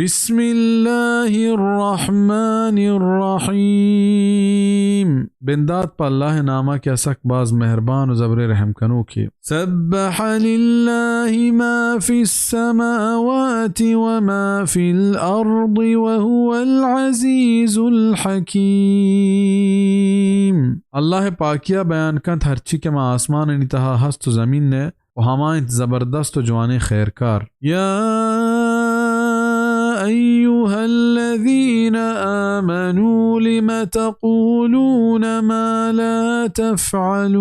بسم الله الرحمن الرحیم بنداد پا اللہ نامہ کے اسک باز مہربان و زبر رحم کنو کی سبح للہ ما فی السماوات وما فی الارض وهو العزیز الحکیم اللہ پاکیہ بیان کند ہرچی کے ما آسمان انتہا ہست و زمین نے و ہمائیں زبردست و جوانی خیرکار یا أيها الذين آمنوا لم تقولون ما لا تفعلون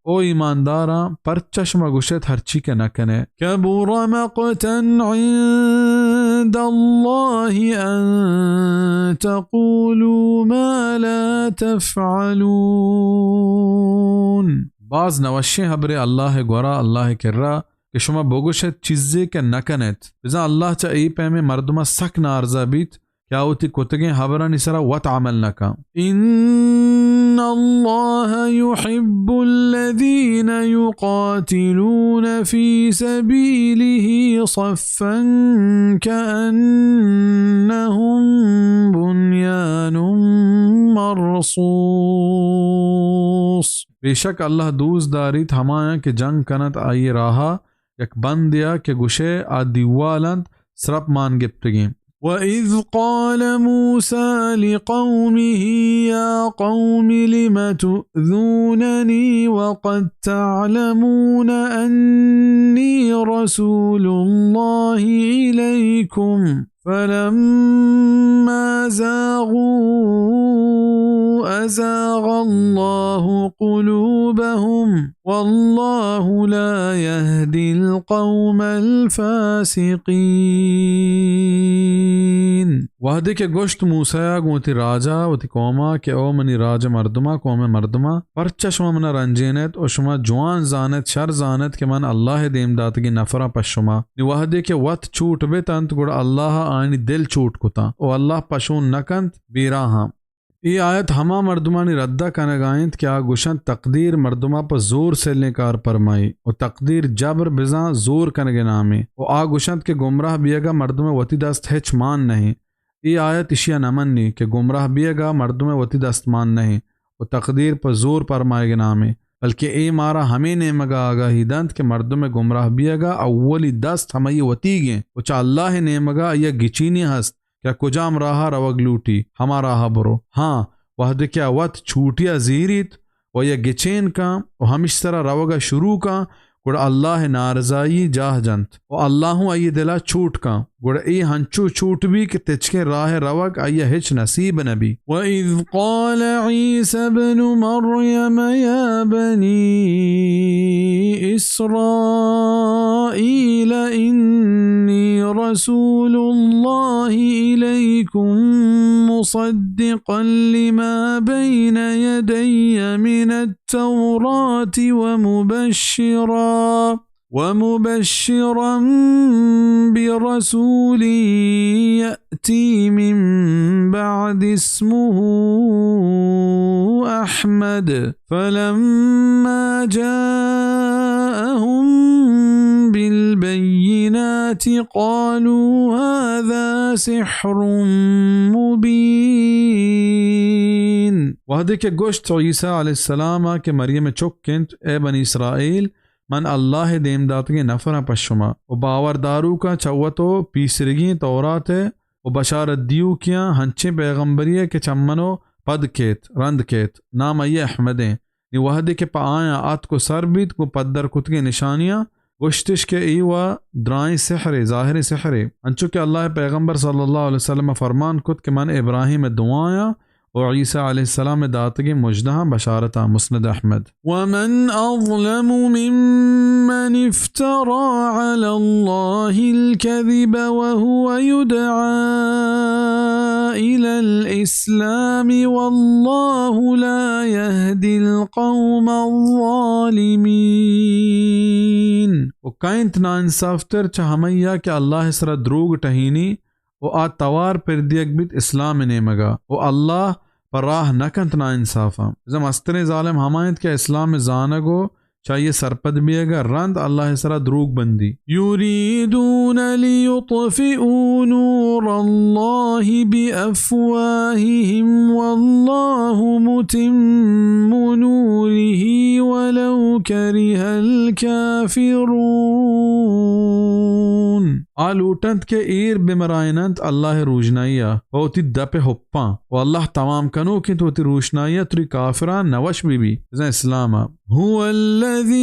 او ایماندارا پر چشم گوشت ہرچی کے نہ کنے کبر مقتا عند الله ان تقولوا ما لا تفعلون باز نوشیں حبر اللہ گورا اللہ کرا کہ شما بوگوشت چیزے کے نکنت بزا اللہ چا ای پہ میں مردمہ سک نارزا بیت کیا ہوتی کتگیں حبرانی سرا وط عمل نکا ان اللہ يحب الذین يقاتلون فی سبیلہ صفا كأنهم بنیان مرصوص بے شک اللہ دوز داریت ہمایا کہ جنگ کنت آئی راہا یک بندیا کہ گوشے آدیوالند سرپ مان گپتگیں وَإِذْ قَالَ مُوسَى لِقَوْمِهِ يَا قَوْمِ لِمَ تُؤْذُونَنِي وَقَدْ تَعْلَمُونَ أَنِّي رَسُولُ اللَّهِ إِلَيْكُمْ فَلَمَّا زَاغُوا أَزَاغَ اللَّهُ قُلُوبَهُمْ وَاللَّهُ لَا يَهْدِي الْقَوْمَ الْفَاسِقِينَ وحدے کے گوشت موسیٰ گوتی راجا وتی قوما کہ او منی راج مردما قوم مردما پرچہ شما منا رنجینت او شما جوان زانت شر زانت کہ من اللہ دیم داتگی نفرہ پس شما نی وحدے کے وط چوٹ بیتانت گوڑ اللہ آئینی دل چوٹ کتا او اللہ پشون نکنت بیرا ہاں یہ آیت ہما مردمانی ردہ کنگائنت کیا گوشن تقدیر مردمہ پر زور سے لیں کار پرمائی و تقدیر جبر بزاں زور کنگے نامی و گوشنت کے گمراہ بیگا مردمہ وطی دست ہچ مان نہیں یہ آیت اشیاء نمنی کہ گمراہ بیگا مردمہ وطی دست مان نہیں و تقدیر پر زور پرمائے گے نامی بلکہ اے مارا ہمیں نیمگا آگا ہی دند کہ مردمہ گمراہ بیگا اولی دست ہمیں وطی گیں و چا اللہ نیمگا یہ گچینی ہست کیا کجام راہا روگ لوٹی ہما راہا برو ہاں وحد کیا وط چھوٹیا زیریت و یا گچین کا و ہمیش طرح روگا شروع کا گوڑا اللہ نارضائی جاہ جنت و اللہ آئی دلا چھوٹ کا گوڑا ای ہنچو چھوٹ بھی کہ تچکے راہ روگ آئی ہچ نصیب نبی وَإِذْ قَالَ عِيسَى ابْنُ مَرْيَمَ يَا بَنِي إِسْرَائِيلَ إِنِّي رَسُولُ اللَّهِ إِلَيْكُمْ مُصَدِّقًا لِمَا بَيْنَ يَدَيَّ مِنَ التَّوْرَاةِ ومبشرا برسول يأتي من بعد اسمه أحمد فلما جاءهم بالبينات قالوا هذا سحر مبين وهذا کے گوشت عیسیٰ علیہ السلام کہ مریم چکنت اے بنی اسرائیل من اللہ دیم داتگی نفرہ پشما و باوردارو کا چوتو پیسرگی تورات ہے و بشارت دیو کیا ہنچے پیغمبری ہے کہ چمنو پد کیت رند کیت نام ای احمدیں نی وحدی کے پا آیا آت کو سر بیت کو پدر کتگی نشانیاں گشتش کے ایوہ درائیں سحر ظاہر سحر انچو کہ اللہ پیغمبر صلی اللہ علیہ وسلم فرمان کت کہ من ابراہیم دعایا و عیسیٰ علیہ السلام داتگی مجدہ بشارتا مسند احمد ومن اظلم ممن افترى على الله الكذب وهو يدعى إلى الإسلام والله لا يهدي القوم الظالمين وكاينت نا انصافتر چه هميا کہ اللہ سر دروگ ٹہینی و توار پر دیگ بیت اسلام نیمگا و اللہ پر راہ نکنت نا انصافا زم استر ظالم ہمایت کہ اسلام زانگو चाहिए सरपद भी अगर रंद अल्लाह सरा द्रूग बंदी युरीदून लियुत्फिऊ नूरल्लाहि बिअफ़वाहिहिम वल्लाहु मुतिम्मु नूरिही वलौ करिहल काफ़िरून आलूटंत के ईर बिमरायनंत अल्लाह रूजनाइया होती दपे हुप्पा व अल्लाह तमाम कनो की तो रूशनाइया तुरी काफिरा नवश बीबी इस्लाम हुवल्लज़ी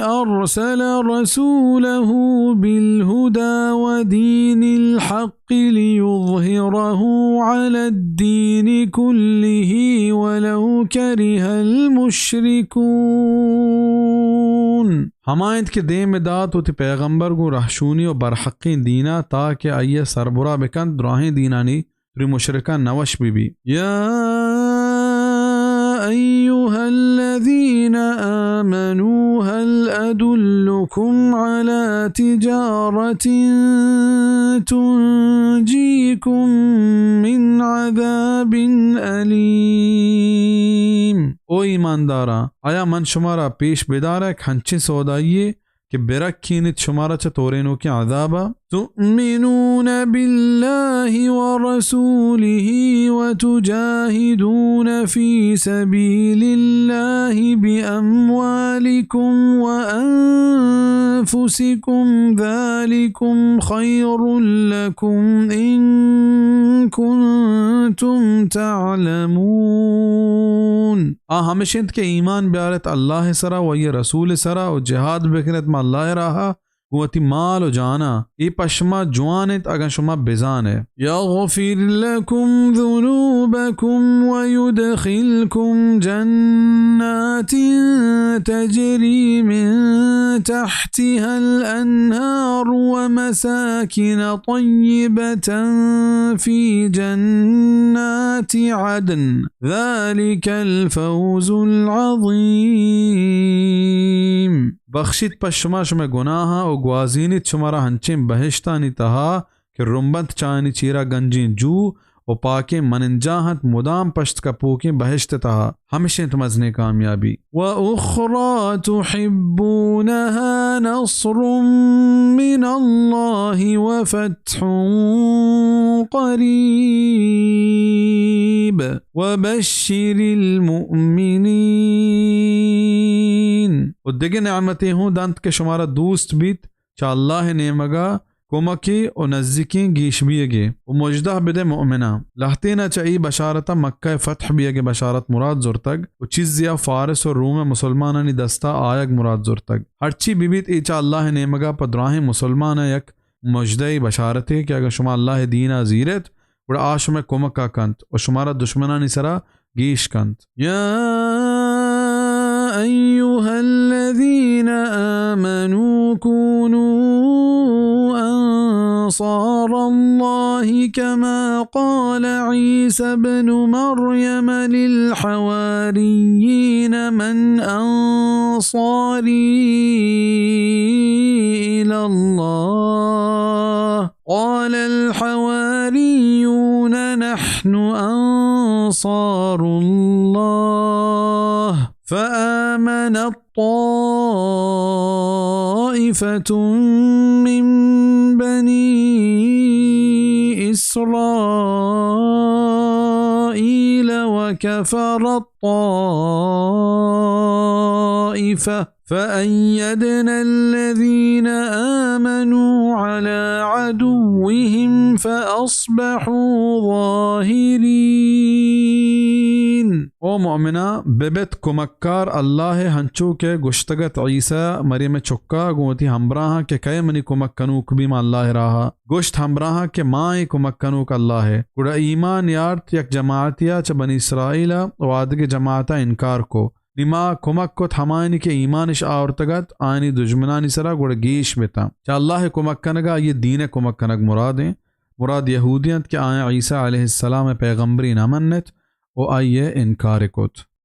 अरसल रसूलहु बिलहुदा व दीनिल हक़्क़ लियुज़हिरहु अलद्दीन कुल्लिही वलौ करिहल मुश्रिकून हमायत के दे में दात होती पैगंबर को रहशूनी और बरहक़ी दीना ताकि आइए सरबरा बेकंद द्राहें दीनानी तुरी मुशरिका नवश बीबी या अय्युहल्लज़ीना आमनू हल अदुल्लुकुम अला तिजारतिन तुंजीकुम मिन अज़ाबिन अलीम ओ ईमानदारा आया मन शुमारा पेश बेदार है खंची सौदाइये कि बेरक्कीनित शुमारा च तोरेनो के अज़ाबा तुमिनून बिल्लाहि व रसूलिही व तुजाहिदून फी सबीलिल्लाहि बिअम्वालिकुम व अनफुसिकुम ज़ालिकुम खैरुल लकुम इन कुंतुम तअलमून हमेशंत के ईमान ब्यारत अल्लाह सरा व ये रसूल सरा और जिहाद बेकरत मा अल्लाह रहा कुवती माल व जाना ये पश्मा जुआनित अगर शुमा बेजान है यग़फिर लकुम ज़ुनूबकुम व युदखिलकुम जन्नातिन तजरी मिन तहतिहल अन्हार व मसाकिन तय्यबतन फी जन्नाति अदन ज़ालिकल फ़ौज़ुल अज़ीम बख्शित पश्मा शुमे गुनाह और ग्वाजीनित शुमारा हंचिम बहिश्तानी तहा कि रुम्बंत चानी चीरा गंजी जू और पाके मनंजाहत मुदाम पश्त का पूके बहिश्त तहा हमेशा मजने कामयाबी व उखरा तुहिब्बूनहा नस्रुम मिनल्लाहि व फत्हुन क़रीब व बश्शिरिल मुअमिनीन और दिगे नेमतें हूँ दंत के शुमारा दोस्त बीत चा अल्लाह ने मगा कोमकी और नज़दीकी गीश बियगे और मुजदा बिदे मुअमिना लहते न चाहिए बशारता मक्का फतह बियगे बशारत मुराद जोर तक और चीज़ या फारिस और रूम मुसलमानी दस्ता आयग मुराद जोर तक हरची बिबित ईचा अल्लाह ने मगा पदराहे मुसलमान यक मुजदा बशारत है कि अगर शुमा अल्लाह दीना जीरत बड़ा आश में कोमका कंत और शुमारा दुश्मनानी सरा गीश कंत या अय्युहल्लज़ीना आमनू कूनू أنصار الله كما قال عيسى ابن مريم للحواريين من أنصاري إلى الله قال الحواريون نحن أنصار الله فآمنت طائفة من بني إسرائيل وكفرت طائفة فأيدنا الذين آمنوا على عدوهم فأصبحوا ظاهرين ओ मोमिना बेबेत कुमक्कार अल्लाह हंचू के गुश्तगत ईसा मरियम चुक्का गोती हमराह के कई मनी कुमक्कनूक भी अल्लाह रहा गुश्त हमराह के माए कुमक्कनूक अल्लाह है कुड़ा ईमान यार्त यक जमातिया च बनी इसराइला वाद के जमाता इनकार को निमा कुमक को थमायनी के ईमानिश आवरतगत आयनी दुश्मनानी सरा गुड़ गीश बेता चा अल्लाह कुमक्कनगा ये दीन कुमक्कनग मुरादें मुराद यहूदियत के आया ईसा अलैहिस्सलाम पैगंबरी नामन्नत ओ आइए इनकार कोत